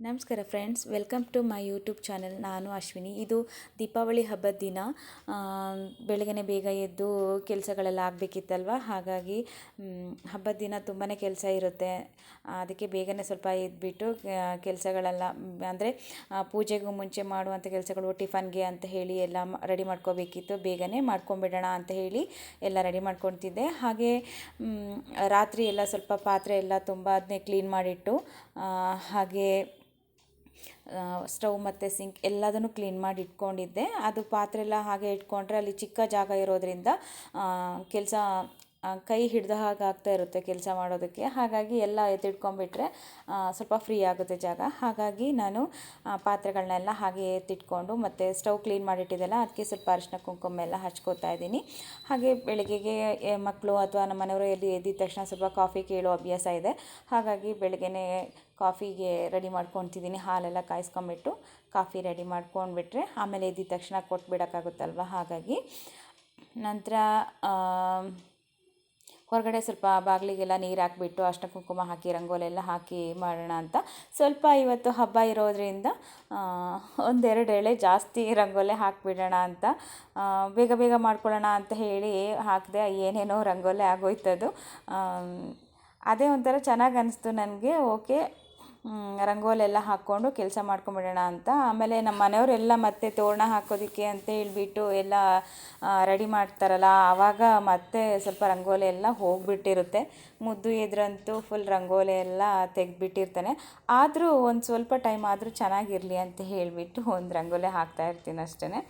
ನಮಸ್ಕಾರ friends, welcome to my YouTube channel. ನಾನು ಅಶ್ವಿನಿ. ಇದು ದೀಪಾವಳಿ ಹಬ್ಬದ ದಿನ. ಬೆಳಗ್ಗೆ ಬೇಗ ಎದ್ದು ಕೆಲಸಗಳೆಲ್ಲ ಆಗಬೇಕಿತ್ತಲ್ವ, ಹಾಗಾಗಿ ಹಬ್ಬದ ದಿನ ತುಂಬಾ ಕೆಲಸ ಇರುತ್ತೆ. ಅದಕ್ಕೆ ಬೇಗನೆ ಸ್ವಲ್ಪ ಎದ್ಬಿಟ್ಟು ಕೆಲಸಗಳೆಲ್ಲ ಅಂದರೆ ಪೂಜೆಗೂ ಮುಂಚೆ ಮಾಡುವಂಥ ಕೆಲಸಗಳು, ಟಿಫನ್ಗೆ ಅಂತ ಹೇಳಿ ಎಲ್ಲ ರೆಡಿ ಮಾಡ್ಕೋಬೇಕಿತ್ತು. ಬೇಗನೆ ಮಾಡ್ಕೊಂಬಿಡೋಣ ಅಂತ ಹೇಳಿ ಎಲ್ಲ ರೆಡಿ ಮಾಡ್ಕೊತಿದ್ದೆ. ಹಾಗೆ ರಾತ್ರಿ ಎಲ್ಲ ಸ್ವಲ್ಪ ಪಾತ್ರೆ ಎಲ್ಲ ತುಂಬ ಅದನ್ನೇ ಕ್ಲೀನ್ ಮಾಡಿಟ್ಟು, ಹಾಗೆ ಸ್ಟವ್ ಮತ್ತು ಸಿಂಕ್ ಎಲ್ಲದನ್ನು ಕ್ಲೀನ್ ಮಾಡಿ ಇಟ್ಕೊಂಡಿದ್ದೆ. ಅದು ಪಾತ್ರೆ ಎಲ್ಲ ಹಾಗೆ ಇಟ್ಕೊಂಡ್ರೆ ಅಲ್ಲಿ ಚಿಕ್ಕ ಜಾಗ ಇರೋದರಿಂದ ಕೆಲಸ ಕೈ ಹಿಡ್ದ ಹಾಗೆ ಆಗ್ತಾ ಇರುತ್ತೆ ಕೆಲಸ ಮಾಡೋದಕ್ಕೆ. ಹಾಗಾಗಿ ಎಲ್ಲ ಎತ್ತಿಟ್ಕೊಂಡ್ಬಿಟ್ರೆ ಸ್ವಲ್ಪ ಫ್ರೀ ಆಗುತ್ತೆ ಜಾಗ. ಹಾಗಾಗಿ ನಾನು ಪಾತ್ರೆಗಳನ್ನೆಲ್ಲ ಹಾಗೆ ಎತ್ತಿಟ್ಕೊಂಡು ಮತ್ತು ಸ್ಟವ್ ಕ್ಲೀನ್ ಮಾಡಿಟ್ಟಿದ್ದೆಲ್ಲ ಅದಕ್ಕೆ ಸ್ವಲ್ಪ ಅರಿಶಿನ ಕುಂಕುಮ ಎಲ್ಲ ಹಚ್ಕೋತಾ ಇದ್ದೀನಿ. ಹಾಗೆ ಬೆಳಗ್ಗೆಗೆ ಮಕ್ಕಳು ಅಥವಾ ನಮ್ಮ ಮನೆಯವರು ಎದ್ದಿದ ತಕ್ಷಣ ಸ್ವಲ್ಪ ಕಾಫಿ ಕೇಳೋ ಅಭ್ಯಾಸ ಇದೆ. ಹಾಗಾಗಿ ಬೆಳಗ್ಗೆನೇ ಕಾಫಿಗೆ ರೆಡಿ ಮಾಡ್ಕೊತಿದ್ದೀನಿ. ಹಾಲೆಲ್ಲ ಕಾಯಿಸ್ಕೊಂಬಿಟ್ಟು ಕಾಫಿ ರೆಡಿ ಮಾಡ್ಕೊಂಡ್ಬಿಟ್ರೆ ಆಮೇಲೆ ಎದ್ದಿದ ತಕ್ಷಣ ಕೊಟ್ಬಿಡೋಕ್ಕಾಗುತ್ತಲ್ವ. ಹಾಗಾಗಿ ನಂತರ ಹೊರಗಡೆ ಸ್ವಲ್ಪ ಬಾಗಿಲಿಗೆಲ್ಲ ನೀರು ಹಾಕಿಬಿಟ್ಟು ಅರಿಶಿನ ಕುಂಕುಮ ಹಾಕಿ ರಂಗೋಲಿ ಎಲ್ಲ ಹಾಕಿ ಮಾಡೋಣ ಅಂತ. ಸ್ವಲ್ಪ ಇವತ್ತು ಹಬ್ಬ ಇರೋದರಿಂದ ಒಂದೆರಡು ಎಳೆ ಜಾಸ್ತಿ ರಂಗೋಲಿ ಹಾಕಿಬಿಡೋಣ ಅಂತ, ಬೇಗ ಬೇಗ ಮಾಡ್ಕೊಳ್ಳೋಣ ಅಂತ ಹೇಳಿ ಹಾಕಿದೆ. ಏನೇನೋ ರಂಗೋಲಿ ಆಗೋಯ್ತದು. ಅದೇ ಒಂಥರ ಚೆನ್ನಾಗಿ ಅನಿಸ್ತು ನನಗೆ. ಓಕೆ, ರಂಗೋಲಿ ಎಲ್ಲ ಹಾಕ್ಕೊಂಡು ಕೆಲಸ ಮಾಡ್ಕೊಂಬಿಡೋಣ ಅಂತ. ಆಮೇಲೆ ನಮ್ಮ ಮನೆಯವರೆಲ್ಲ ಮತ್ತೆ ತೋರಣ ಹಾಕೋದಕ್ಕೆ ಅಂತ ಹೇಳಿಬಿಟ್ಟು ಎಲ್ಲ ರೆಡಿ ಮಾಡ್ತಾರಲ್ಲ, ಆವಾಗ ಮತ್ತೆ ಸ್ವಲ್ಪ ರಂಗೋಲಿ ಎಲ್ಲ ಹೋಗಿಬಿಟ್ಟಿರುತ್ತೆ. ಮುದ್ದು ಎದುರಂತೂ ಫುಲ್ ರಂಗೋಲಿ ಎಲ್ಲ ತೆಗೆದುಬಿಟ್ಟಿರ್ತಾನೆ. ಆದರೂ ಒಂದು ಸ್ವಲ್ಪ ಟೈಮ್ ಆದರೂ ಚೆನ್ನಾಗಿರಲಿ ಅಂತ ಹೇಳಿಬಿಟ್ಟು ಒಂದು ರಂಗೋಲಿ ಹಾಕ್ತಾ ಇರ್ತೀನಿ ಅಷ್ಟೇ.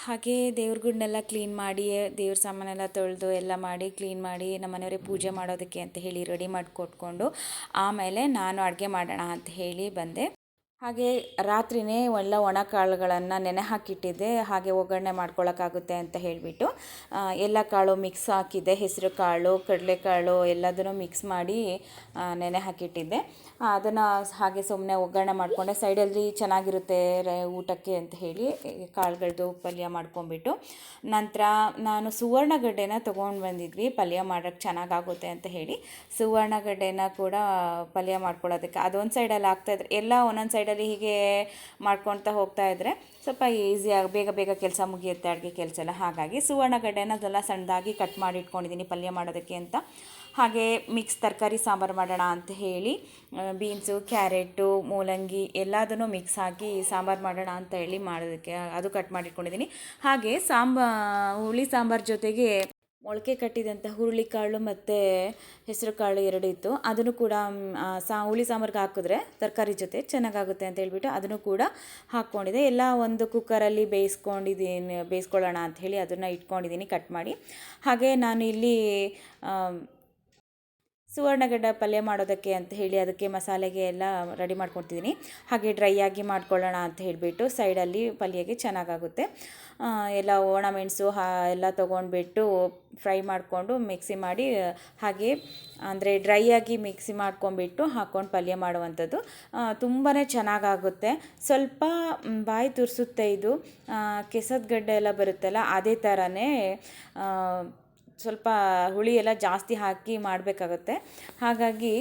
ಹಾಗೆ ದೇವ್ರುಗಳ್ನೆಲ್ಲ ಕ್ಲೀನ್ ಮಾಡಿ, ದೇವ್ರ ಸಾಮಾನೆಲ್ಲ ತೊಳೆದು ಎಲ್ಲ ಮಾಡಿ ಕ್ಲೀನ್ ಮಾಡಿ ನಮ್ಮ ಮನೆಯವರೇ ಪೂಜೆ ಮಾಡೋದಕ್ಕೆ ಅಂತ ಹೇಳಿ ರೆಡಿ ಮಾಡಿ ಕೊಟ್ಕೊಂಡು ಆಮೇಲೆ ನಾನು ಅಡುಗೆ ಮಾಡೋಣ ಅಂತ ಹೇಳಿ ಬಂದೆ. ಹಾಗೆ ರಾತ್ರಿಯೇ ಎಲ್ಲ ಒಣ ಕಾಳುಗಳನ್ನು ನೆನೆ ಹಾಕಿಟ್ಟಿದ್ದೆ. ಹಾಗೆ ಒಗ್ಗರಣೆ ಮಾಡ್ಕೊಳ್ಳೋಕ್ಕಾಗುತ್ತೆ ಅಂತ ಹೇಳಿಬಿಟ್ಟು ಎಲ್ಲ ಕಾಳು ಮಿಕ್ಸ್ ಹಾಕಿದ್ದೆ. ಹೆಸರು ಕಾಳು, ಕಡಲೆಕಾಳು ಎಲ್ಲದನ್ನು ಮಿಕ್ಸ್ ಮಾಡಿ ನೆನೆ ಹಾಕಿಟ್ಟಿದ್ದೆ. ಅದನ್ನು ಹಾಗೆ ಸುಮ್ಮನೆ ಒಗ್ಗರಣೆ ಮಾಡಿಕೊಂಡೆ. ಸೈಡಲ್ಲಿ ಚೆನ್ನಾಗಿರುತ್ತೆ ಊಟಕ್ಕೆ ಅಂತ ಹೇಳಿ ಕಾಳುಗಳದ್ದು ಪಲ್ಯ ಮಾಡ್ಕೊಂಬಿಟ್ಟು, ನಂತರ ನಾನು ಸುವರ್ಣಗಡ್ಡೆನ ತೊಗೊಂಡು ಬಂದಿದ್ವಿ ಪಲ್ಯ ಮಾಡೋಕ್ಕೆ ಚೆನ್ನಾಗಾಗುತ್ತೆ ಅಂತ ಹೇಳಿ. ಸುವರ್ಣಗಡ್ಡೆನ ಕೂಡ ಪಲ್ಯ ಮಾಡ್ಕೊಳ್ಳೋದಕ್ಕೆ ಅದೊಂದು ಸೈಡಲ್ಲಿ ಆಗ್ತಾಯಿದ್ರೆ ಎಲ್ಲ ಒಂದೊಂದು ಸೈಡಲ್ಲಿ ಹೀಗೆ ಮಾಡ್ಕೊಳ್ತಾ ಹೋಗ್ತಾ ಇದ್ದರೆ ಸ್ವಲ್ಪ ಈಸಿಯಾಗಿ ಬೇಗ ಬೇಗ ಕೆಲಸ ಮುಗಿಯುತ್ತೆ, ಅಡುಗೆ ಕೆಲಸ ಎಲ್ಲ. ಹಾಗಾಗಿ ಸುವರ್ಣಗಡ್ಡೆನ ಅದೆಲ್ಲ ಸಣ್ಣದಾಗಿ ಕಟ್ ಮಾಡಿ ಇಟ್ಕೊಂಡಿದ್ದೀನಿ ಪಲ್ಯ ಮಾಡೋದಕ್ಕೆ ಅಂತ. ಹಾಗೆ ಮಿಕ್ಸ್ ತರಕಾರಿ ಸಾಂಬಾರು ಮಾಡೋಣ ಅಂತ ಹೇಳಿ ಬೀನ್ಸು, ಕ್ಯಾರೆಟು, ಮೂಲಂಗಿ ಎಲ್ಲದನ್ನು ಮಿಕ್ಸ್ ಹಾಕಿ ಸಾಂಬಾರು ಮಾಡೋಣ ಅಂತ ಹೇಳಿ ಮಾಡೋದಕ್ಕೆ ಅದು ಕಟ್ ಮಾಡಿ ಇಟ್ಕೊಂಡಿದ್ದೀನಿ. ಹಾಗೆ ಹುಳಿ ಸಾಂಬಾರು ಜೊತೆಗೆ ಮೊಳಕೆ ಕಟ್ಟಿದಂಥ ಹುರುಳಿಕಾಳು ಮತ್ತು ಹೆಸರು ಕಾಳು ಎರಡು ಇತ್ತು. ಅದನ್ನು ಕೂಡ ಹುಳಿ ಸಾಂಬಾರ್ಗೆ ಹಾಕಿದ್ರೆ ತರಕಾರಿ ಜೊತೆ ಚೆನ್ನಾಗಾಗುತ್ತೆ ಅಂತ ಹೇಳ್ಬಿಟ್ಟು ಅದನ್ನು ಕೂಡ ಹಾಕ್ಕೊಂಡಿದ್ದೆ. ಎಲ್ಲ ಒಂದು ಕುಕ್ಕರಲ್ಲಿ ಬೇಯಿಸ್ಕೊಳ್ಳೋಣ ಅಂತ ಹೇಳಿ ಅದನ್ನು ಇಟ್ಕೊಂಡಿದ್ದೀನಿ ಕಟ್ ಮಾಡಿ. ಹಾಗೆ ನಾನು ಇಲ್ಲಿ ಸುವರ್ಣಗಡ್ಡೆ ಪಲ್ಯ ಮಾಡೋದಕ್ಕೆ ಅಂತ ಹೇಳಿ ಅದಕ್ಕೆ ಮಸಾಲೆಗೆ ಎಲ್ಲ ರೆಡಿ ಮಾಡ್ಕೊತಿದ್ದೀನಿ. ಹಾಗೆ ಡ್ರೈ ಆಗಿ ಮಾಡ್ಕೊಳ್ಳೋಣ ಅಂತ ಹೇಳಿಬಿಟ್ಟು ಸೈಡಲ್ಲಿ ಪಲ್ಯಗೆ ಚೆನ್ನಾಗಾಗುತ್ತೆ. ಎಲ್ಲ ಒಣಮೆಣಸು ಎಲ್ಲ ತೊಗೊಂಡ್ಬಿಟ್ಟು ಫ್ರೈ ಮಾಡಿಕೊಂಡು ಮಿಕ್ಸಿ ಮಾಡಿ ಹಾಗೆ ಅಂದರೆ ಡ್ರೈ ಆಗಿ ಮಿಕ್ಸಿ ಮಾಡ್ಕೊಂಬಿಟ್ಟು ಹಾಕ್ಕೊಂಡು ಪಲ್ಯ ಮಾಡುವಂಥದ್ದು ತುಂಬಾ ಚೆನ್ನಾಗಾಗುತ್ತೆ. ಸ್ವಲ್ಪ ಬಾಯಿ ತುರಿಸುತ್ತೆ ಇದು. ಕೆಸದ ಗಡ್ಡೆ ಎಲ್ಲ ಬರುತ್ತಲ್ಲ ಅದೇ ಥರನೇ ಸ್ವಲ್ಪ ಹುಳಿ ಎಲ್ಲ ಜಾಸ್ತಿ ಹಾಕಿ ಮಾಡಬೇಕಾಗುತ್ತೆ. ಹಾಗಾಗಿ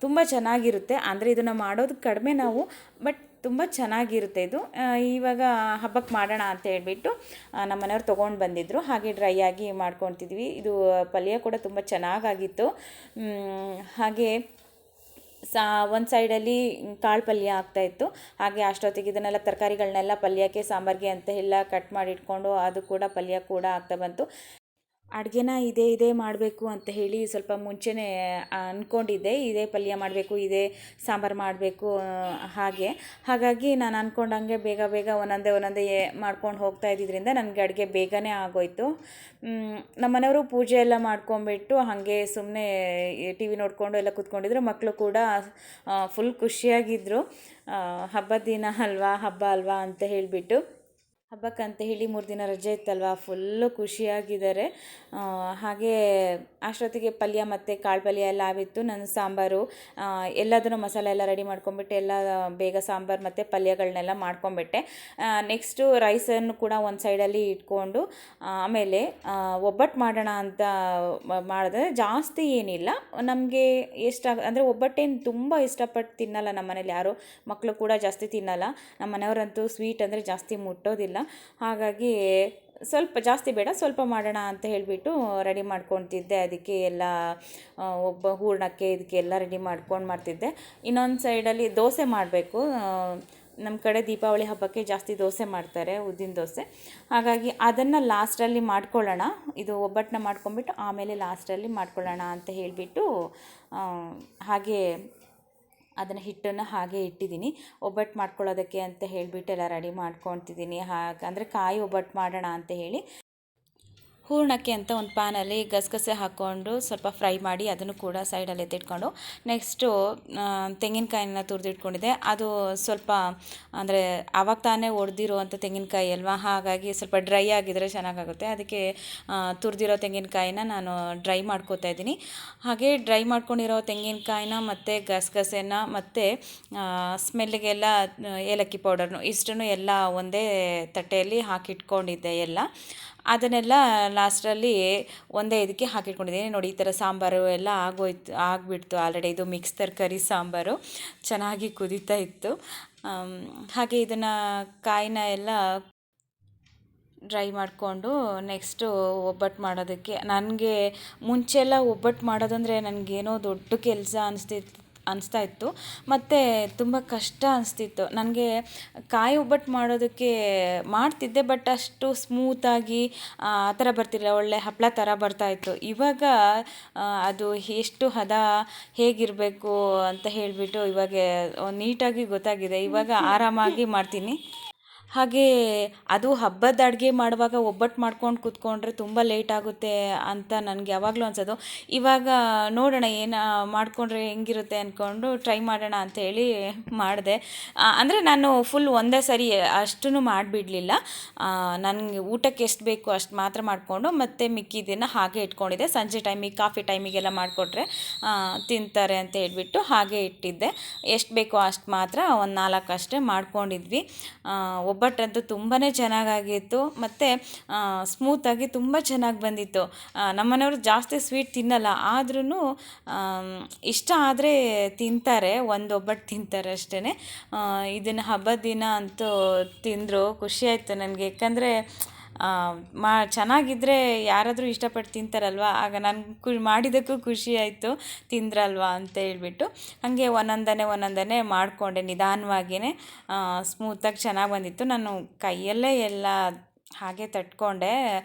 ತುಂಬ ಚೆನ್ನಾಗಿರುತ್ತೆ. ಅಂದರೆ ಇದನ್ನು ಮಾಡೋದು ಕಡಿಮೆ ನಾವು, ಬಟ್ ತುಂಬ ಚೆನ್ನಾಗಿರುತ್ತೆ ಇದು. ಇವಾಗ ಹಬ್ಬಕ್ಕೆ ಮಾಡೋಣ ಅಂತ ಹೇಳ್ಬಿಟ್ಟು ನಮ್ಮ ಮನೆಯವ್ರು ತೊಗೊಂಡು ಬಂದಿದ್ದರು. ಹಾಗೆ ಡ್ರೈ ಆಗಿ ಮಾಡ್ಕೊತಿದ್ವಿ. ಇದು ಪಲ್ಯ ಕೂಡ ತುಂಬ ಚೆನ್ನಾಗಾಗಿತ್ತು. ಹಾಗೆ ಒಂದು ಸೈಡಲ್ಲಿ ಕಾಳು ಪಲ್ಯ ಆಗ್ತಾಯಿತ್ತು. ಹಾಗೆ ಅಷ್ಟೊತ್ತಿಗೆ ಇದನ್ನೆಲ್ಲ ತರಕಾರಿಗಳನ್ನೆಲ್ಲ ಪಲ್ಯಕ್ಕೆ ಸಾಂಬಾರಿಗೆ ಅಂತ ಎಲ್ಲ ಕಟ್ ಮಾಡಿ ಇಟ್ಕೊಂಡು ಅದು ಕೂಡ ಪಲ್ಯ ಕೂಡ ಆಗ್ತಾ ಬಂತು. ಅಡುಗೆನ ಇದೇ ಮಾಡಬೇಕು ಅಂತ ಹೇಳಿ ಸ್ವಲ್ಪ ಮುಂಚೆನೇ ಅಂದ್ಕೊಂಡಿದ್ದೆ. ಇದೇ ಪಲ್ಯ ಮಾಡಬೇಕು, ಇದೇ ಸಾಂಬಾರು ಮಾಡಬೇಕು ಹಾಗಾಗಿ ನಾನು ಅಂದ್ಕೊಂಡಂಗೆ ಬೇಗ ಒಂದೊಂದೇ ಮಾಡ್ಕೊಂಡು ಹೋಗ್ತಾ ಇದ್ದಿದ್ದರಿಂದ ನನಗೆ ಅಡುಗೆ ಬೇಗನೆ ಆಗೋಯ್ತು. ನಮ್ಮ ಮನೆಯವರು ಪೂಜೆ ಎಲ್ಲ ಮಾಡ್ಕೊಂಬಿಟ್ಟು ಹಾಗೆ ಸುಮ್ಮನೆ ಟಿ ವಿ ನೋಡಿಕೊಂಡು ಎಲ್ಲ ಕೂತ್ಕೊಂಡಿದ್ರು. ಮಕ್ಕಳು ಕೂಡ ಫುಲ್ ಖುಷಿಯಾಗಿದ್ದರು. ಹಬ್ಬದ ದಿನ ಹಬ್ಬ ಅಲ್ವಾ ಅಂತ ಹೇಳಿಬಿಟ್ಟು. ಹಬ್ಬಕ್ಕಂತ ಹೇಳಿ 3 ದಿನ ರಜೆ ಇತ್ತಲ್ವ, ಫುಲ್ಲು ಖುಷಿಯಾಗಿದ್ದಾರೆ. ಹಾಗೆ ಅಷ್ಟೊತ್ತಿಗೆ ಪಲ್ಯ ಮತ್ತು ಕಾಳು ಪಲ್ಯ ಎಲ್ಲ ಆಗಿತ್ತು. ನನ್ನ ಸಾಂಬಾರು ಎಲ್ಲದನ್ನು ಮಸಾಲೆ ಎಲ್ಲ ರೆಡಿ ಮಾಡ್ಕೊಂಬಿಟ್ಟು ಎಲ್ಲ ಬೇಗ ಸಾಂಬಾರು ಮತ್ತು ಪಲ್ಯಗಳನ್ನೆಲ್ಲ ಮಾಡ್ಕೊಂಬಿಟ್ಟೆ. ನೆಕ್ಸ್ಟು ರೈಸನ್ನು ಕೂಡ ಒಂದು ಸೈಡಲ್ಲಿ ಇಟ್ಕೊಂಡು ಆಮೇಲೆ ಒಬ್ಬಟ್ಟು ಮಾಡೋಣ ಅಂತ ಮಾಡಿದ್ರೆ ಜಾಸ್ತಿ ಏನಿಲ್ಲ. ನಮಗೆ ಅಂದರೆ ಒಬ್ಬಟ್ಟೇನು ತುಂಬ ಇಷ್ಟಪಟ್ಟು ತಿನ್ನಲ್ಲ ನಮ್ಮ ಮನೇಲಿ ಯಾರು, ಮಕ್ಕಳು ಕೂಡ ಜಾಸ್ತಿ ತಿನ್ನಲ್ಲ. ನಮ್ಮ ಮನೆಯವರಂತೂ ಸ್ವೀಟ್ ಅಂದರೆ ಜಾಸ್ತಿ ಮುಟ್ಟೋದಿಲ್ಲ. ಹಾಗಾಗಿ ಸ್ವಲ್ಪ ಜಾಸ್ತಿ ಬೇಡ, ಸ್ವಲ್ಪ ಮಾಡೋಣ ಅಂತ ಹೇಳಿಬಿಟ್ಟು ರೆಡಿ ಮಾಡ್ಕೊತಿದ್ದೆ. ಅದಕ್ಕೆ ಎಲ್ಲ ಹೂರಣಕ್ಕೆ ಇದಕ್ಕೆಲ್ಲ ರೆಡಿ ಮಾಡ್ಕೊಂಡು ಮಾಡ್ತಿದ್ದೆ. ಇನ್ನೊಂದು ಸೈಡಲ್ಲಿ ದೋಸೆ ಮಾಡಬೇಕು. ನಮ್ಮ ಕಡೆ ದೀಪಾವಳಿ ಹಬ್ಬಕ್ಕೆ ಜಾಸ್ತಿ ದೋಸೆ ಮಾಡ್ತಾರೆ, ಉದ್ದಿನ ದೋಸೆ. ಹಾಗಾಗಿ ಅದನ್ನು ಲಾಸ್ಟಲ್ಲಿ ಮಾಡ್ಕೊಳ್ಳೋಣ, ಇದು ಒಬ್ಬಟ್ಟನ್ನ ಮಾಡ್ಕೊಂಬಿಟ್ಟು ಆಮೇಲೆ ಲಾಸ್ಟಲ್ಲಿ ಮಾಡ್ಕೊಳ್ಳೋಣ ಅಂತ ಹೇಳಿಬಿಟ್ಟು ಹಾಗೆ ಅದನ್ನು ಹಿಟ್ಟನ್ನು ಹಾಗೆ ಇಟ್ಟಿದ್ದೀನಿ. ಒಬ್ಬಟ್ಟು ಮಾಡ್ಕೊಳ್ಳೋದಕ್ಕೆ ಅಂತ ಹೇಳಿಬಿಟ್ಟು ಎಲ್ಲ ರೆಡಿ ಮಾಡ್ಕೊತಿದ್ದೀನಿ. ಅಂದರೆ ಕಾಯಿ ಒಬ್ಬಟ್ಟು ಮಾಡೋಣ ಅಂತ ಹೇಳಿ ಹೂರಣಕ್ಕೆ ಅಂತ ಒಂದು ಪ್ಯಾನಲ್ಲಿ ಗಸಗಸೆ ಹಾಕ್ಕೊಂಡು ಸ್ವಲ್ಪ ಫ್ರೈ ಮಾಡಿ ಅದನ್ನು ಕೂಡ ಸೈಡಲ್ಲಿ ಎತ್ತಿಟ್ಕೊಂಡು ನೆಕ್ಸ್ಟು ತೆಂಗಿನಕಾಯಿನ ತುರಿದಿಟ್ಕೊಂಡಿದ್ದೆ. ಅದು ಸ್ವಲ್ಪ ಅಂದರೆ ಆವಾಗ ತಾನೇ ಒಡೆದಿರುವಂಥ ತೆಂಗಿನಕಾಯಿ ಅಲ್ವಾ, ಹಾಗಾಗಿ ಸ್ವಲ್ಪ ಡ್ರೈ ಆಗಿದ್ರೆ ಚೆನ್ನಾಗಾಗುತ್ತೆ. ಅದಕ್ಕೆ ತುರಿದಿರೋ ತೆಂಗಿನಕಾಯಿನ ನಾನು ಡ್ರೈ ಮಾಡ್ಕೋತಾ ಇದ್ದೀನಿ. ಹಾಗೆ ಡ್ರೈ ಮಾಡ್ಕೊಂಡಿರೋ ತೆಂಗಿನಕಾಯಿನ ಮತ್ತು ಗಸಗಸೆನ ಮತ್ತು ಸ್ಮೆಲ್ಗೆಲ್ಲ ಏಲಕ್ಕಿ ಪೌಡರ್ನು ಇಷ್ಟನ್ನು ಎಲ್ಲ ಒಂದೇ ತಟ್ಟೆಯಲ್ಲಿ ಹಾಕಿಟ್ಕೊಂಡಿದ್ದೆ. ಅದನ್ನೆಲ್ಲ ಲಾಸ್ಟಲ್ಲಿ ಒಂದೇ ಇದಕ್ಕೆ ಹಾಕಿಟ್ಕೊಂಡಿದ್ದೀನಿ. ನೋಡಿ, ಈ ಥರ ಸಾಂಬಾರು ಎಲ್ಲ ಆಗಿಬಿಡ್ತು ಆಲ್ರೆಡಿ. ಇದು ಮಿಕ್ಸ್ ತರಕಾರಿ ಸಾಂಬಾರು ಚೆನ್ನಾಗಿ ಕುದೀತಾ ಇತ್ತು. ಹಾಗೆ ಇದನ್ನು ಕಾಯಿನ ಎಲ್ಲ ಡ್ರೈ ಮಾಡಿಕೊಂಡು ನೆಕ್ಸ್ಟು ಒಬ್ಬಟ್ಟು ಮಾಡೋದಕ್ಕೆ, ನನಗೆ ಮುಂಚೆಲ್ಲ ಒಬ್ಬಟ್ಟು ಮಾಡೋದಂದರೆ ನನಗೇನೋ ದೊಡ್ಡ ಕೆಲಸ ಅನಿಸ್ತಾ ಇತ್ತು ಮತ್ತು ತುಂಬ ಕಷ್ಟ ಅನಿಸ್ತಿತ್ತು ನನಗೆ. ಕಾಯಿ ಒಬ್ಬಟ್ಟು ಮಾಡೋದಕ್ಕೆ ಮಾಡ್ತಿದ್ದೆ, ಬಟ್ ಅಷ್ಟು ಸ್ಮೂತಾಗಿ ಆ ಥರ ಬರ್ತಿರಲಿಲ್ಲ, ಒಳ್ಳೆ ಹಪ್ಪಳ ಥರ ಬರ್ತಾಯಿತ್ತು. ಇವಾಗ ಅದು ಎಷ್ಟು ಹದ ಹೇಗಿರಬೇಕು ಅಂತ ಹೇಳಿಬಿಟ್ಟು ಇವಾಗ ನೀಟಾಗಿ ಗೊತ್ತಾಗಿದೆ. ಇವಾಗ ಆರಾಮಾಗಿ ಮಾಡ್ತೀನಿ. ಹಾಗೆ ಅದು ಹಬ್ಬದ ಅಡುಗೆ ಮಾಡುವಾಗ ಒಬ್ಬಟ್ಟು ಮಾಡ್ಕೊಂಡು ಕೂತ್ಕೊಂಡ್ರೆ ತುಂಬ ಲೇಟ್ ಆಗುತ್ತೆ ಅಂತ ನನಗೆ ಯಾವಾಗಲೂ ಅನ್ಸೋದು. ಇವಾಗ ನೋಡೋಣ ಏನು ಮಾಡಿಕೊಂಡ್ರೆ ಹೆಂಗಿರುತ್ತೆ ಅಂದ್ಕೊಂಡು ಟ್ರೈ ಮಾಡೋಣ ಅಂಥೇಳಿ ಮಾಡಿದೆ. ಅಂದರೆ ನಾನು ಫುಲ್ ಒಂದೇ ಸರಿ ಅಷ್ಟೂ ಮಾಡಿಬಿಡಲಿಲ್ಲ. ನನಗೆ ಊಟಕ್ಕೆ ಎಷ್ಟು ಬೇಕು ಅಷ್ಟು ಮಾತ್ರ ಮಾಡಿಕೊಂಡು ಮತ್ತು ಮಿಕ್ಕಿದ್ದನ್ನು ಹಾಗೆ ಇಟ್ಕೊಂಡಿದ್ದೆ. ಸಂಜೆ ಟೈಮಿಗೆ ಕಾಫಿ ಟೈಮಿಗೆಲ್ಲ ಮಾಡಿಕೊಟ್ರೆ ತಿಂತಾರೆ ಅಂತ ಹೇಳ್ಬಿಟ್ಟು ಹಾಗೆ ಇಟ್ಟಿದ್ದೆ. ಎಷ್ಟು ಬೇಕೋ ಅಷ್ಟು ಮಾತ್ರ ಒಂದು 4 ಅಷ್ಟೇ ಮಾಡ್ಕೊಂಡಿದ್ವಿ. ಒಬ್ಬಟ್ಟಂತೂ ತುಂಬಾ ಚೆನ್ನಾಗಾಗಿತ್ತು ಮತ್ತು ಸ್ಮೂತಾಗಿ ತುಂಬ ಚೆನ್ನಾಗಿ ಬಂದಿತ್ತು. ನಮ್ಮನೆಯವರು ಜಾಸ್ತಿ ಸ್ವೀಟ್ ತಿನ್ನಲ್ಲ, ಆದ್ರೂ ಇಷ್ಟ ಆದರೆ ತಿಂತಾರೆ, ಒಂದು ಒಬ್ಬಟ್ಟು ತಿಂತಾರೆ ಅಷ್ಟೇ. ಇದನ್ನು ಹಬ್ಬದ ದಿನ ಅಂತೂ ತಿಂದರು, ಖುಷಿಯಾಯಿತು ನನಗೆ. ಯಾಕಂದರೆ ಚೆನ್ನಾಗಿದ್ದರೆ ಯಾರಾದರೂ ಇಷ್ಟಪಟ್ಟು ತಿಂತಾರಲ್ವ, ಆಗ ನಾನು ಮಾಡಿದ್ದಕ್ಕೂ ಖುಷಿ ಆಯಿತು, ತಿಂದ್ರಲ್ವ ಅಂತ ಹೇಳ್ಬಿಟ್ಟು. ಹಾಗೆ ಒಂದೊಂದನೇ ಮಾಡಿಕೊಂಡೆ ನಿಧಾನವಾಗಿಯೇ. ಸ್ಮೂತಾಗಿ ಚೆನ್ನಾಗಿ ಬಂದಿತ್ತು. ನಾನು ಕೈಯಲ್ಲೇ ಎಲ್ಲ ಹಾಗೆ ತಟ್ಕೊಂಡೆ.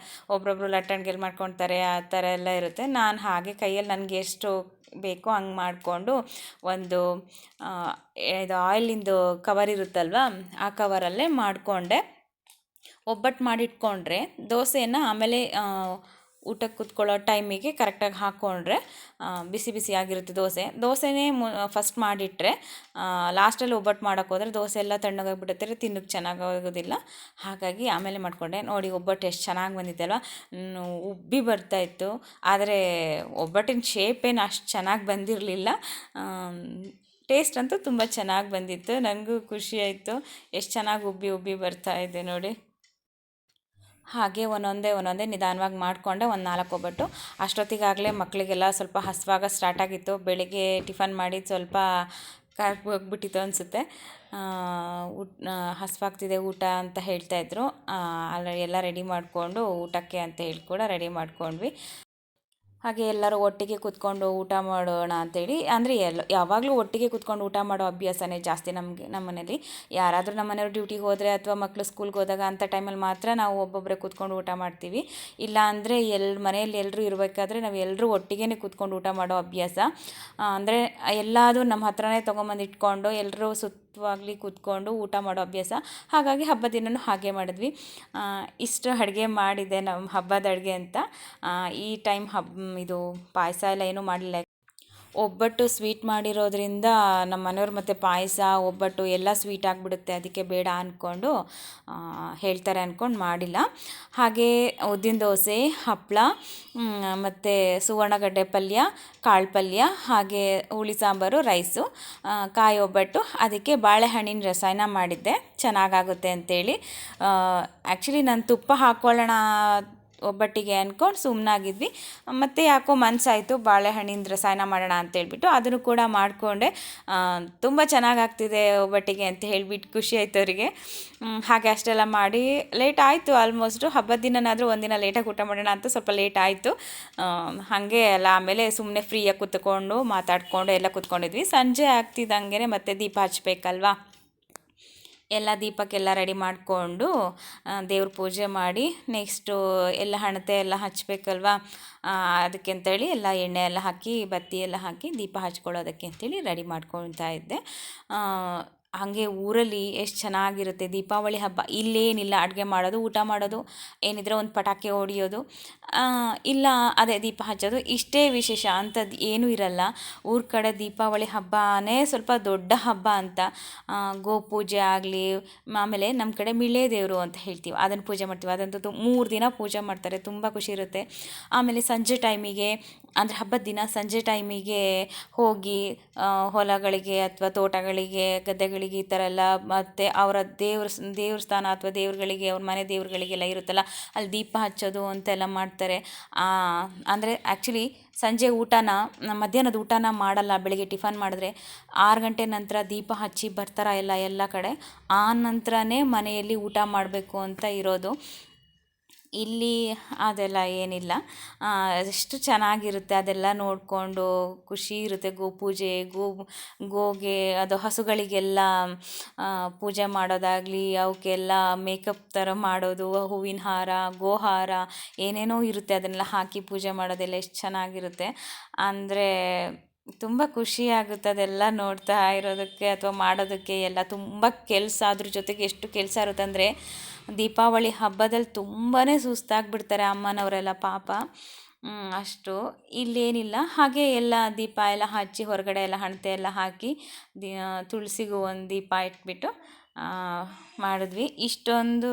ಒಬ್ಬೊಬ್ಬರು ಲಟ್ಟಣಿಗೆಲ್ಲಿ ಮಾಡ್ಕೊತಾರೆ, ಆ ಥರ ಎಲ್ಲ ಇರುತ್ತೆ. ನಾನು ಹಾಗೆ ಕೈಯಲ್ಲಿ ನನಗೆ ಎಷ್ಟು ಬೇಕೋ ಹಂಗೆ ಮಾಡಿಕೊಂಡು ಒಂದು ಇದು ಆಯಿಲಿಂದು ಕವರ್ ಇರುತ್ತಲ್ವ, ಆ ಕವರಲ್ಲೇ ಮಾಡಿಕೊಂಡೆ. ಒಬ್ಬಟ್ಟು ಮಾಡಿಟ್ಕೊಂಡ್ರೆ ದೋಸೆಯನ್ನು ಆಮೇಲೆ ಊಟಕ್ಕೆ ಕೂತ್ಕೊಳ್ಳೋ ಟೈಮಿಗೆ ಕರೆಕ್ಟಾಗಿ ಹಾಕ್ಕೊಂಡ್ರೆ ಬಿಸಿ ಬಿಸಿಯಾಗಿರುತ್ತೆ ದೋಸೆನೇ ಫಸ್ಟ್ ಮಾಡಿಟ್ರೆ ಲಾಸ್ಟಲ್ಲಿ ಒಬ್ಬಟ್ಟು ಮಾಡೋಕ್ಕೆ ಹೋದರೆ ದೋಸೆ ಎಲ್ಲ ತಣ್ಣಗಾಗಿಬಿಡುತ್ತೆ, ತಿನ್ನೋಕ್ಕೆ ಚೆನ್ನಾಗೋಗೋದಿಲ್ಲ. ಹಾಗಾಗಿ ಆಮೇಲೆ ಮಾಡಿಕೊಂಡೆ. ನೋಡಿ ಒಬ್ಬಟ್ಟು ಎಷ್ಟು ಚೆನ್ನಾಗಿ ಬಂದಿದೆ ಅಲ್ವಾ, ಉಬ್ಬಿ ಬರ್ತಾಯಿತ್ತು. ಆದರೆ ಒಬ್ಬಟ್ಟಿನ ಶೇಪ್ ಏನು ಅಷ್ಟು ಚೆನ್ನಾಗಿ ಬಂದಿರಲಿಲ್ಲ. ಟೇಸ್ಟ್ ಅಂತೂ ತುಂಬ ಚೆನ್ನಾಗಿ ಬಂದಿತ್ತು. ನನಗೂ ಖುಷಿ ಆಯಿತು, ಎಷ್ಟು ಚೆನ್ನಾಗಿ ಉಬ್ಬಿ ಉಬ್ಬಿ ಬರ್ತಾಯಿದೆ ನೋಡಿ. ಹಾಗೆ ಒಂದೊಂದೇ ನಿಧಾನವಾಗಿ ಮಾಡಿಕೊಂಡೆ, ಒಂದು 4 ಒಬ್ಬಟ್ಟು. ಅಷ್ಟೊತ್ತಿಗಾಗಲೇ ಮಕ್ಕಳಿಗೆಲ್ಲ ಸ್ವಲ್ಪ ಹಸಿವಾಗ ಸ್ಟಾರ್ಟ್ ಆಗಿತ್ತು. ಬೆಳಿಗ್ಗೆ ಟಿಫನ್ ಮಾಡಿದ್ದು ಸ್ವಲ್ಪ ಕರಗಿ ಹೋಗ್ಬಿಟ್ಟಿತ್ತು ಅನಿಸುತ್ತೆ. ಹಸಿವಾಗ್ತಿದೆ ಊಟ ಅಂತ ಹೇಳ್ತಾಯಿದ್ರು. ಎಲ್ಲ ರೆಡಿ ಮಾಡಿಕೊಂಡು ಊಟಕ್ಕೆ ಅಂತ ಹೇಳಿ ಕೂಡ ರೆಡಿ ಮಾಡ್ಕೊಂಡ್ವಿ. ಹಾಗೆ ಎಲ್ಲರೂ ಒಟ್ಟಿಗೆ ಕೂತ್ಕೊಂಡು ಊಟ ಮಾಡೋಣ ಅಂತೇಳಿ, ಅಂದರೆ ಯಾವಾಗಲೂ ಒಟ್ಟಿಗೆ ಕೂತ್ಕೊಂಡು ಊಟ ಮಾಡೋ ಅಭ್ಯಾಸನೇ ಜಾಸ್ತಿ ನಮ್ಮ ಮನೇಲಿ. ಯಾರಾದರೂ ನಮ್ಮ ಮನೆಯವ್ರು ಡ್ಯೂಟಿಗೆ ಹೋದರೆ ಅಥವಾ ಮಕ್ಕಳು ಸ್ಕೂಲ್ಗೆ ಹೋದಾಗ ಅಂಥ ಟೈಮಲ್ಲಿ ಮಾತ್ರ ನಾವು ಒಬ್ಬೊಬ್ಬರೇ ಕೂತ್ಕೊಂಡು ಊಟ ಮಾಡ್ತೀವಿ. ಇಲ್ಲ ಅಂದರೆ ಮನೆಯಲ್ಲಿ ಎಲ್ಲರೂ ಇರಬೇಕಾದ್ರೆ ನಾವು ಎಲ್ಲರೂ ಒಟ್ಟಿಗೆ ಕೂತ್ಕೊಂಡು ಊಟ ಮಾಡೋ ಅಭ್ಯಾಸ. ಅಂದರೆ ಎಲ್ಲದೂ ನಮ್ಮ ಹತ್ರನೇ ತೊಗೊಂಬಂದು ಇಟ್ಕೊಂಡು ಎಲ್ಲರೂ ಸುತ್ತವಾಗಲಿ ಕೂತ್ಕೊಂಡು ಊಟ ಮಾಡೋ ಅಭ್ಯಾಸ. ಹಾಗಾಗಿ ಹಬ್ಬದ ದಿನವೂ ಹಾಗೆ ಮಾಡಿದ್ವಿ. ಇಷ್ಟು ಅಡುಗೆ ಮಾಡಿದೆ ನಮ್ಮ ಹಬ್ಬದ ಅಡುಗೆ ಅಂತ. ಈ ಟೈಮ್ ಇದು ಪಾಯಸ ಎಲ್ಲ ಏನೂ ಮಾಡಲಿಲ್ಲ. ಒಬ್ಬಟ್ಟು ಸ್ವೀಟ್ ಮಾಡಿರೋದ್ರಿಂದ ನಮ್ಮ ಮನೆಯವ್ರು ಮತ್ತು ಪಾಯಸ ಒಬ್ಬಟ್ಟು ಎಲ್ಲ ಸ್ವೀಟ್ ಆಗಿಬಿಡುತ್ತೆ, ಅದಕ್ಕೆ ಬೇಡ ಅಂದ್ಕೊಂಡು ಹೇಳ್ತಾರೆ ಅಂದ್ಕೊಂಡು ಮಾಡಿಲ್ಲ. ಹಾಗೆ ಉದ್ದಿನ ದೋಸೆ, ಹಪ್ಪಳ ಮತ್ತು ಸುವರ್ಣಗಡ್ಡೆ ಪಲ್ಯ, ಕಾಳು ಪಲ್ಯ, ಹಾಗೆ ಹುಳಿ ಸಾಂಬಾರು, ರೈಸು, ಕಾಯಿ ಒಬ್ಬಟ್ಟು. ಅದಕ್ಕೆ ಬಾಳೆಹಣ್ಣಿನ ರಸಾಯನ ಮಾಡಿದ್ದೆ ಚೆನ್ನಾಗಾಗುತ್ತೆ ಅಂತೇಳಿ. ಆ್ಯಕ್ಚುಲಿ ನಾನು ತುಪ್ಪ ಹಾಕ್ಕೊಳ್ಳೋಣ ಒಬ್ಬಟ್ಟಿಗೆ ಅಂದ್ಕೊಂಡು ಸುಮ್ಮನಾಗಿದ್ವಿ. ಮತ್ತು ಯಾಕೋ ಮನಸ್ಸಾಯಿತು ಬಾಳೆಹಣ್ಣಿನ ರಸಾಯನ ಮಾಡೋಣ ಅಂತೇಳ್ಬಿಟ್ಟು ಅದನ್ನು ಕೂಡ ಮಾಡಿಕೊಂಡೆ. ತುಂಬ ಚೆನ್ನಾಗಾಗ್ತಿದೆ ಒಬ್ಬಟ್ಟಿಗೆ ಅಂತ ಹೇಳಿಬಿಟ್ಟು ಖುಷಿ ಆಯಿತು ಅವರಿಗೆ. ಹಾಗೆ ಅಷ್ಟೆಲ್ಲ ಮಾಡಿ ಲೇಟ್ ಆಯಿತು. ಆಲ್ಮೋಸ್ಟು ಹಬ್ಬದ ದಿನನಾದರೂ ಒಂದಿನ ಲೇಟಾಗಿ ಊಟ ಮಾಡೋಣ ಅಂತ ಸ್ವಲ್ಪ ಲೇಟ್ ಆಯಿತು. ಹಾಗೆ ಎಲ್ಲ ಆಮೇಲೆ ಸುಮ್ಮನೆ ಫ್ರೀಯಾಗಿ ಕೂತ್ಕೊಂಡು ಮಾತಾಡಿಕೊಂಡು ಎಲ್ಲ ಕೂತ್ಕೊಂಡಿದ್ವಿ. ಸಂಜೆ ಆಗ್ತಿದ್ದಂಗೆ ಮತ್ತೆ ದೀಪ ಹಚ್ಚಬೇಕಲ್ವಾ, ಎಲ್ಲ ದೀಪಕ್ಕೆಲ್ಲ ರೆಡಿ ಮಾಡಿಕೊಂಡು ದೇವ್ರ ಪೂಜೆ ಮಾಡಿ ನೆಕ್ಸ್ಟು ಎಲ್ಲ ಹಣತೆ ಎಲ್ಲ ಹಚ್ಚಬೇಕಲ್ವ, ಅದಕ್ಕೆ ಅಂತೇಳಿ ಎಲ್ಲ ಎಣ್ಣೆ ಎಲ್ಲ ಹಾಕಿ ಬತ್ತಿ ಎಲ್ಲ ಹಾಕಿ ದೀಪ ಹಚ್ಕೊಳ್ಳೋದಕ್ಕೆ ಅಂತೇಳಿ ರೆಡಿ ಮಾಡ್ಕೊಳ್ತಾ ಇದ್ದೆ. ಹಾಗೆ ಊರಲ್ಲಿ ಎಷ್ಟು ಚೆನ್ನಾಗಿರುತ್ತೆ ದೀಪಾವಳಿ ಹಬ್ಬ. ಇಲ್ಲೇನಿಲ್ಲ, ಅಡುಗೆ ಮಾಡೋದು, ಊಟ ಮಾಡೋದು, ಏನಿದ್ರೆ ಒಂದು ಪಟಾಕಿ ಹೊಡಿಯೋದು, ಇಲ್ಲ ಅದೇ ದೀಪ ಹಚ್ಚೋದು, ಇಷ್ಟೇ ವಿಶೇಷ. ಅಂಥದ್ದು ಏನೂ ಇರಲ್ಲ. ಊರ ಕಡೆ ದೀಪಾವಳಿ ಹಬ್ಬನೇ ಸ್ವಲ್ಪ ದೊಡ್ಡ ಹಬ್ಬ ಅಂತ. ಗೋಪೂಜೆ ಆಗಲಿ, ಆಮೇಲೆ ನಮ್ಮ ಕಡೆ ಮಿಳೆ ದೇವರು ಅಂತ ಹೇಳ್ತೀವಿ, ಅದನ್ನು ಪೂಜೆ ಮಾಡ್ತೀವಿ. ಅದಂತೂ 3 ದಿನ ಪೂಜೆ ಮಾಡ್ತಾರೆ, ತುಂಬ ಖುಷಿ ಇರುತ್ತೆ. ಆಮೇಲೆ ಸಂಜೆ ಟೈಮಿಗೆ, ಅಂದರೆ ಹಬ್ಬದ ದಿನ ಸಂಜೆ ಟೈಮಿಗೆ ಹೋಗಿ ಹೊಲಗಳಿಗೆ ಅಥವಾ ತೋಟಗಳಿಗೆ, ಗದ್ದೆಗಳಿಗೆ, ಈ ಥರ ಎಲ್ಲ, ಮತ್ತು ಅವರ ದೇವ್ರ ಸ್ಥಾನ ಅಥವಾ ದೇವ್ರುಗಳಿಗೆ, ಅವ್ರ ಮನೆ ದೇವ್ರುಗಳಿಗೆಲ್ಲ ಇರುತ್ತಲ್ಲ, ಅಲ್ಲಿ ದೀಪ ಹಚ್ಚೋದು ಅಂತೆಲ್ಲ ಮಾಡ್ತಾರೆ. ಅಂದರೆ ಆ್ಯಕ್ಚುಲಿ ಸಂಜೆ ಮಧ್ಯಾಹ್ನದ ಊಟನ ಮಾಡಲ್ಲ. ಬೆಳಗ್ಗೆ ಟಿಫನ್ ಮಾಡಿದ್ರೆ 6 ಗಂಟೆ ನಂತರ ದೀಪ ಹಚ್ಚಿ ಬರ್ತಾರೆ ಎಲ್ಲ ಕಡೆ. ಆ ನಂತರನೇ ಮನೆಯಲ್ಲಿ ಊಟ ಮಾಡಬೇಕು ಅಂತ ಇರೋದು. ಇಲ್ಲಿ ಅದೆಲ್ಲ ಏನಿಲ್ಲ. ಎಷ್ಟು ಚೆನ್ನಾಗಿರುತ್ತೆ ಅದೆಲ್ಲ ನೋಡಿಕೊಂಡು ಖುಷಿ ಇರುತ್ತೆ. ಗೋಪೂಜೆ, ಗೋಗೆ ಅದು ಹಸುಗಳಿಗೆಲ್ಲ ಪೂಜೆ ಮಾಡೋದಾಗಲಿ, ಅವಕ್ಕೆಲ್ಲ ಮೇಕಪ್ ಥರ ಮಾಡೋದು, ಹೂವಿನ ಹಾರ, ಗೋಹಾರ, ಏನೇನೋ ಇರುತ್ತೆ, ಅದನ್ನೆಲ್ಲ ಹಾಕಿ ಪೂಜೆ ಮಾಡೋದೆಲ್ಲ ಎಷ್ಟು ಚೆನ್ನಾಗಿರುತ್ತೆ ಅಂದರೆ ತುಂಬ ಖುಷಿಯಾಗುತ್ತೆ ಅದೆಲ್ಲ ನೋಡ್ತಾ ಇರೋದಕ್ಕೆ ಅಥವಾ ಮಾಡೋದಕ್ಕೆ. ಎಲ್ಲ ತುಂಬ ಕೆಲಸ, ಅದ್ರ ಜೊತೆಗೆ ಎಷ್ಟು ಕೆಲಸ ಇರುತ್ತೆ ಅಂದರೆ ದೀಪಾವಳಿ ಹಬ್ಬದಲ್ಲಿ ತುಂಬಾ ಸುಸ್ತಾಗಿಬಿಡ್ತಾರೆ ಅಮ್ಮನವರೆಲ್ಲ ಪಾಪ. ಅಷ್ಟು ಇಲ್ಲೇನಿಲ್ಲ. ಹಾಗೆ ಎಲ್ಲ ದೀಪ ಎಲ್ಲ ಹಚ್ಚಿ ಹೊರಗಡೆ ಎಲ್ಲ ಹಣತೆ ಎಲ್ಲ ಹಾಕಿ ತುಳಸಿಗೂ ಒಂದು ದೀಪ ಇಟ್ಬಿಟ್ಟು ಮಾಡಿದ್ವಿ. ಇಷ್ಟೊಂದು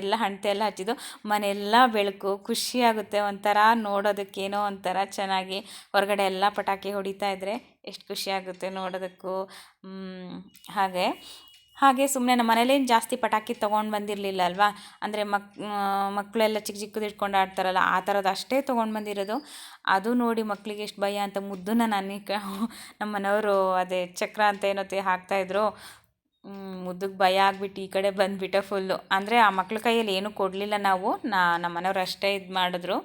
ಎಲ್ಲ ಹಣತೆ ಎಲ್ಲ ಹಚ್ಚಿದ್ದು, ಮನೆಯೆಲ್ಲ ಬೆಳಕು, ಖುಷಿಯಾಗುತ್ತೆ ಒಂಥರ ನೋಡೋದಕ್ಕೇನೋ ಒಂಥರ ಚೆನ್ನಾಗಿ. ಹೊರಗಡೆ ಎಲ್ಲ ಪಟಾಕಿ ಹೊಡಿತಾ ಇದ್ದರೆ ಎಷ್ಟು ಖುಷಿಯಾಗುತ್ತೆ ನೋಡೋದಕ್ಕೂ. ಹಾಗೆ ಸುಮ್ಮನೆ ನಮ್ಮ ಮನೇಲೇನು ಜಾಸ್ತಿ ಪಟಾಕಿ ತೊಗೊಂಡು ಬಂದಿರಲಿಲ್ಲ ಅಲ್ವಾ, ಅಂದರೆ ಮಕ್ಕಳೆಲ್ಲ ಚಿಕ್ಕದು ಇಟ್ಕೊಂಡು ಆಡ್ತಾರಲ್ಲ, ಆ ಥರದ್ದು ಅಷ್ಟೇ ತೊಗೊಂಡು ಬಂದಿರೋದು. ಅದು ನೋಡಿ ಮಕ್ಕಳಿಗೆ ಎಷ್ಟು ಭಯ ಅಂತ ಮುದ್ದನ್ನ ನಮ್ಮ ಮನೆಯವರು ಅದೇ ಚಕ್ರ ಅಂತ ಏನೋ ಹಾಕ್ತಾಯಿದ್ರು. ಮುದ್ದಕ್ಕೆ ಭಯ ಆಗಿಬಿಟ್ಟು ಈ ಕಡೆ ಬಂದುಬಿಟ್ಟೆ ಫುಲ್ಲು. ಅಂದರೆ ಆ ಮಕ್ಳ ಕೈಯಲ್ಲಿ ಏನೂ ಕೊಡಲಿಲ್ಲ ನಾವು, ನಮ್ಮ ಮನೆಯವ್ರು ಅಷ್ಟೇ ಇದು ಮಾಡಿದ್ರು.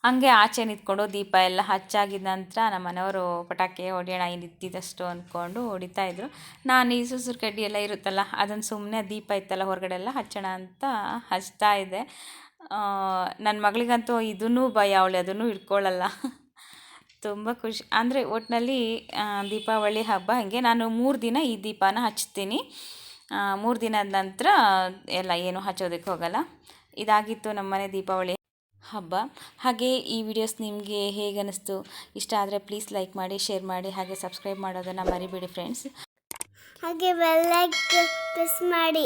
ಹಂಗೆ ಆಚೆ ನಿಂತ್ಕೊಂಡು ದೀಪ ಎಲ್ಲ ಹಚ್ಚಾಗಿದ್ದ ನಂತರ ನಮ್ಮ ಮನೆಯವರು ಪಟಾಕಿ ಹೊಡೆಯೋಣ ಇನ್ನಿದ್ದಿದ್ದಷ್ಟು ಅಂದ್ಕೊಂಡು ಹೊಡಿತಾಯಿದ್ರು. ನಾನು ಈ ಸುಸುರು ಕಡ್ಡಿ ಎಲ್ಲ ಇರುತ್ತಲ್ಲ, ಅದನ್ನು ಸುಮ್ಮನೆ ದೀಪ ಇತ್ತಲ್ಲ ಹೊರಗಡೆ ಎಲ್ಲ ಹಚ್ಚೋಣ ಅಂತ ಹಚ್ತಾ ಇದ್ದೆ. ನನ್ನ ಮಗಳಿಗಂತೂ ಇದನ್ನೂ ಭಯ, ಅವಳು ಅದನ್ನು ಹಿಡ್ಕೊಳ್ಳಲ್ಲ. ತುಂಬ ಖುಷಿ ಅಂದರೆ ಒಟ್ಟಿನಲ್ಲಿ ದೀಪಾವಳಿ ಹಬ್ಬ ಹಾಗೆ. ನಾನು 3 ದಿನ ಈ ದೀಪನ ಹಚ್ತೀನಿ. 3 ದಿನದ ನಂತರ ಎಲ್ಲ ಏನು ಹಚ್ಚೋದಕ್ಕೆ ಹೋಗಲ್ಲ. ಇದಾಗಿತ್ತು ನಮ್ಮನೆ ದೀಪಾವಳಿ ಹಬ್ಬ. ಹಾಗೆ ಈ ವಿಡಿಯೋಸ್ ನಿಮಗೆ ಹೇಗೆ ಅನ್ನಿಸ್ತು, ಇಷ್ಟ ಆದರೆ ಪ್ಲೀಸ್ ಲೈಕ್ ಮಾಡಿ, ಶೇರ್ ಮಾಡಿ, ಹಾಗೆ ಸಬ್ಸ್ಕ್ರೈಬ್ ಮಾಡೋದನ್ನು ಮರಿಬೇಡಿ ಫ್ರೆಂಡ್ಸ್. ಹಾಗೆ ಬೆಲ್ ಐಕಾನ್ ಪ್ರೆಸ್ ಮಾಡಿ.